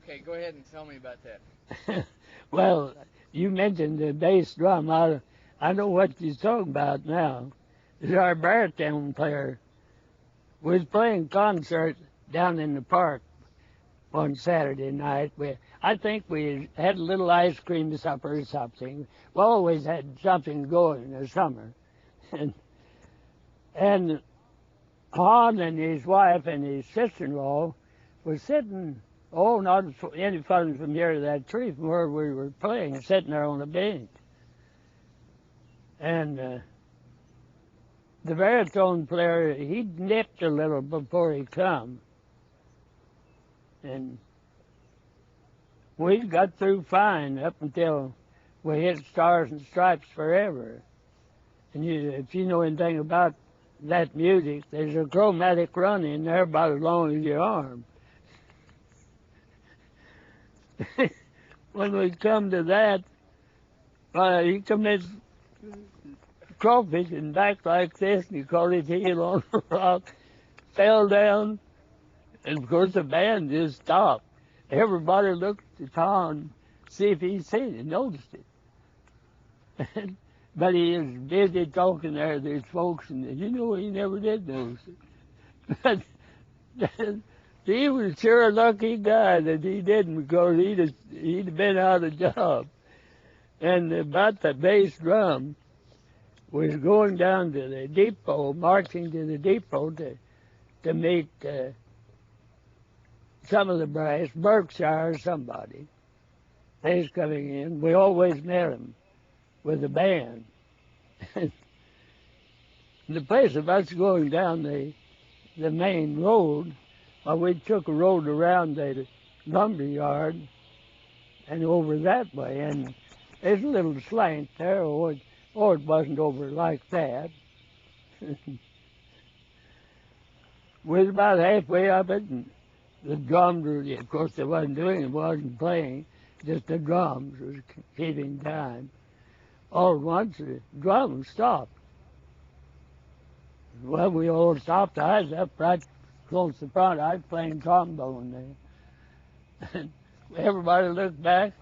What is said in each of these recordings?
Okay, go ahead and tell me about that. Well, you mentioned the bass drum. I know what you're talking about now. Our baritone player was playing concert down in the park one Saturday night. I think we had a little ice cream supper or something. We always had something going in the summer. And Hahn and his wife and his sister-in-law was sitting, not any farther from here to that tree from where we were playing, sitting there on a bench. And the baritone player, he nipped a little before he come. And we got through fine up until we hit Stars and Stripes Forever. And if you know anything about that music, there's a chromatic run in there about as long as your arm. When we come to that, he commits crawfish and back like this, and he caught his heel on the rock, fell down, and of course the band just stopped. Everybody looked at Tom, see if he'd seen it, noticed it. But he was busy talking there to his folks, and he never did notice it. But he was sure a lucky guy that he didn't, because he'd have been out of job. And about the bass drum, was going down to the depot, marching to the depot to meet some of the brass, Berkshire or somebody. They was coming in. We always met them with the band. The place of us going down the main road, we took a road around the lumber yard and over that way, and there's a little slant there, or it wasn't over like that. We was about halfway up it, and the drums were, of course, they wasn't playing, just the drums was keeping time. All at once, the drums stopped. Well, we all stopped. I was up right close to the front. I was playing trombone there. Everybody looked back.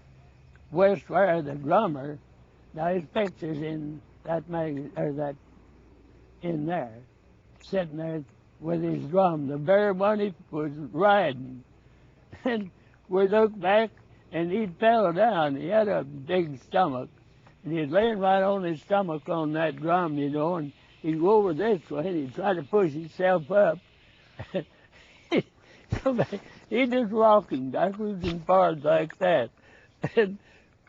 West where the drummer, now his picture's in that in there, sitting there with his drum, the very one he was riding. And we looked back, and he fell down. He had a big stomach, and he was laying right on his stomach on that drum, and he'd go over this way, and he'd try to push himself up. He just rocking backwards and forwards like that. And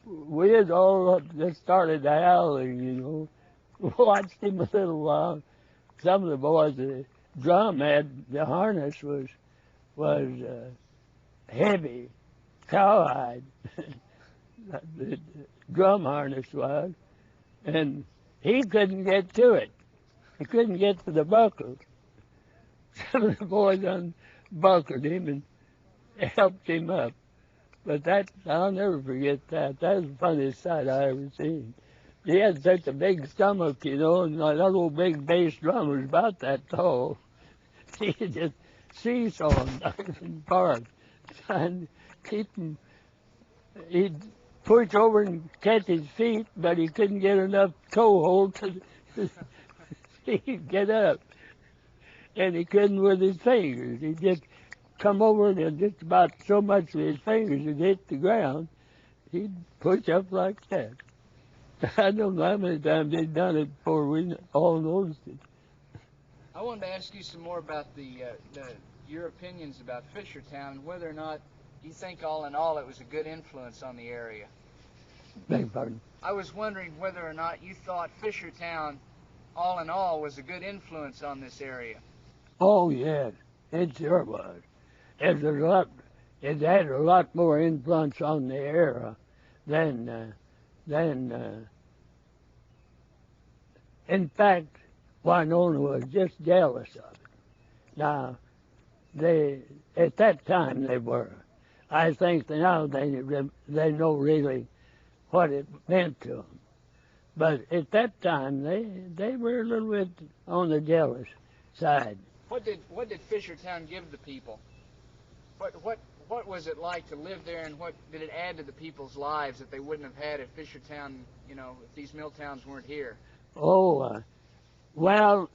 we had all just started howling, Watched him a little while. Some of the boys, the drum the harness was heavy, cowhide. The drum harness was, and he couldn't get to it. He couldn't get to the buckle. Some of the boys unbuckled him and helped him up. But I'll never forget that. That was the funniest sight I ever seen. He had such a big stomach, and that old big bass drum was about that tall. He just seesawing back and forth, trying to keep him. He'd push over and catch his feet, but he couldn't get enough toe hold to he'd get up. And he couldn't with his fingers. He'd just come over and just about so much with his fingers would hit the ground, he'd push up like that. I don't know how many times he'd done it before we all noticed it. I wanted to ask you some more about your opinions about Fishertown, and whether or not you think all in all it was a good influence on the area. Beg pardon? I was wondering whether or not you thought Fishertown, all in all, was a good influence on this area. Oh, yes, it sure was. It had a lot more influence on the area than in fact, Winona was just jealous of it. Now, at that time they were. I think now they know really what it meant to them. But at that time, they were a little bit on the jealous side. What did Fishertown give the people? what was it like to live there, and what did it add to the people's lives that they wouldn't have had if Fishertown, you know, if these mill towns weren't here? Oh, well,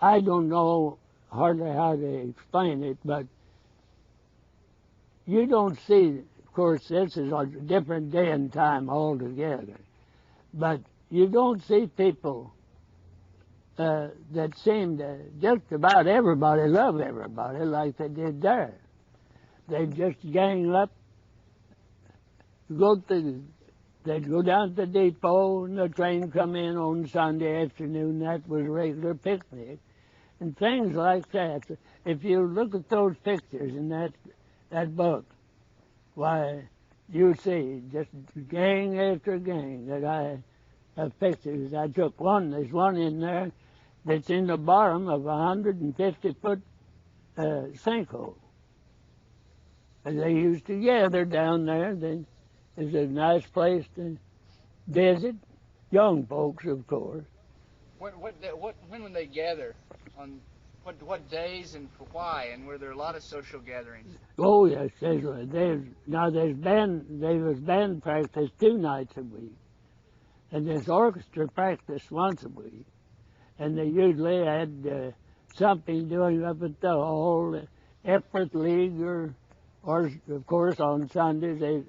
I don't know hardly how to explain it, but you don't see, of course, this is a different day and time altogether, but you don't see people that seem to just about everybody love everybody like they did there. They just gang up, they'd go down to the depot, and the train come in on Sunday afternoon. That was a regular picnic, and things like that. If you look at those pictures in that book, why, you see just gang after gang that I have pictures. I took one. There's one in there that's in the bottom of a 150-foot sinkhole. And they used to gather down there. Then it's a nice place to visit. Young folks, of course. When would they gather? On what days and for why? And were there a lot of social gatherings? Oh yes, there's band practice 2 nights a week, and there's orchestra practice once a week, and they usually had something doing up at the hall, effort league, or of course on Sundays they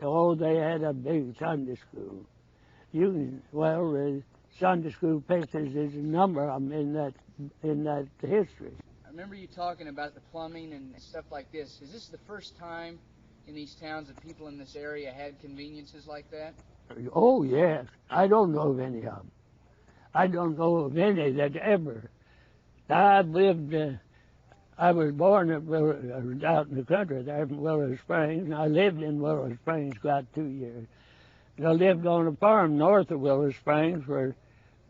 had a big Sunday school. Sunday school pictures, there's a number of them in that history. I remember you talking about the plumbing and stuff like this. Is this the first time in these towns that people in this area had conveniences like that? Oh yes, I don't know of any of them. I don't know of any that ever. I was born out in the country there in Willow Springs, and I lived in Willow Springs about 2 years. And I lived on a farm north of Willow Springs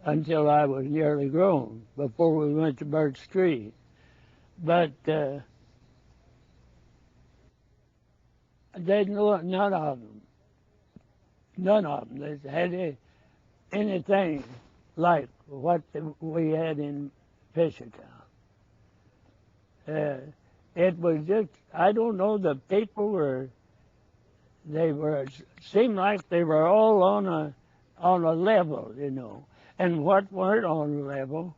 until I was nearly grown, before we went to Birch Tree. But there's none of them that had anything like what we had in Fishertown. It was just, I don't know, the people seemed like they were all on a level, you know. And what weren't on a level,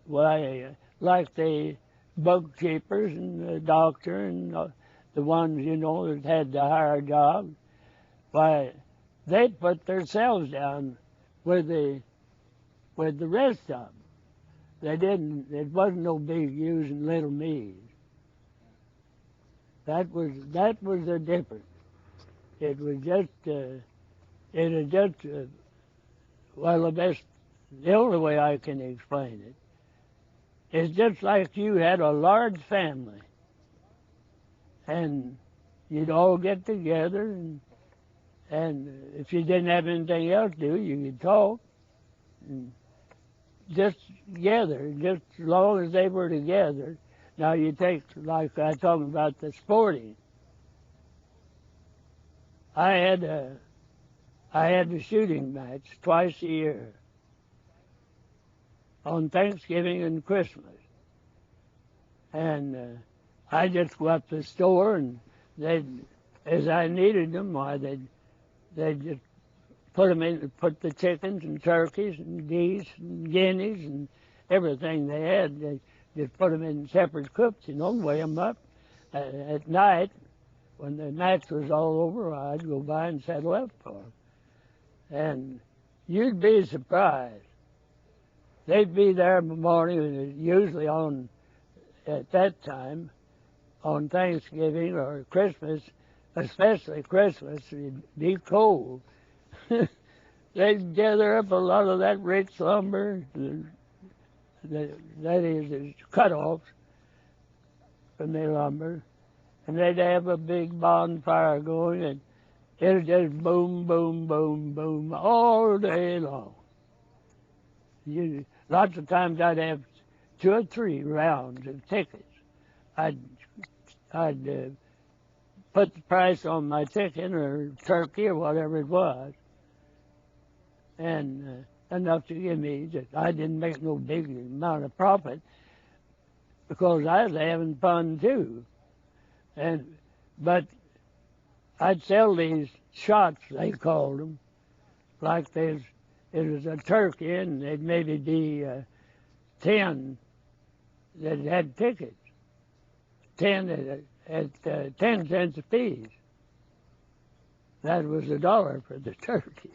why, like the bookkeepers and the doctor and the ones, you know, that had the higher job, why, they put themselves down with the rest of them. They didn't, it wasn't no big using little me's. That was the difference. It was just, well, the only way I can explain it, it's just like you had a large family, and you'd all get together, and if you didn't have anything else to do, you could talk, and just together, just as long as they were together. Now you take, like I talking about the sporting. I had a shooting match twice a year, on Thanksgiving and Christmas. And I just go up to the store, and as I needed them, they'd just put the chickens and turkeys and geese and guineas and everything they had. They just put them in separate coops, you know, weigh them up. At night, when the match was all over, I'd go by and settle up for them. And you'd be surprised. They'd be there in the morning, usually at that time, on Thanksgiving or Christmas, especially Christmas, it'd be cold. They'd gather up a lot of that rich lumber, that is, cut-offs from the lumber, and they'd have a big bonfire going, and it'd just boom, boom, boom, boom all day long. Lots of times I'd have 2 or 3 rounds of tickets. I'd put the price on my chicken or turkey or whatever it was, and enough to give me. I didn't make no big amount of profit because I was having fun too. And But I'd sell these shots, they called them, like it was a turkey, and there'd maybe be 10 that had tickets. 10 at 10 cents apiece. That was $1 for the turkey.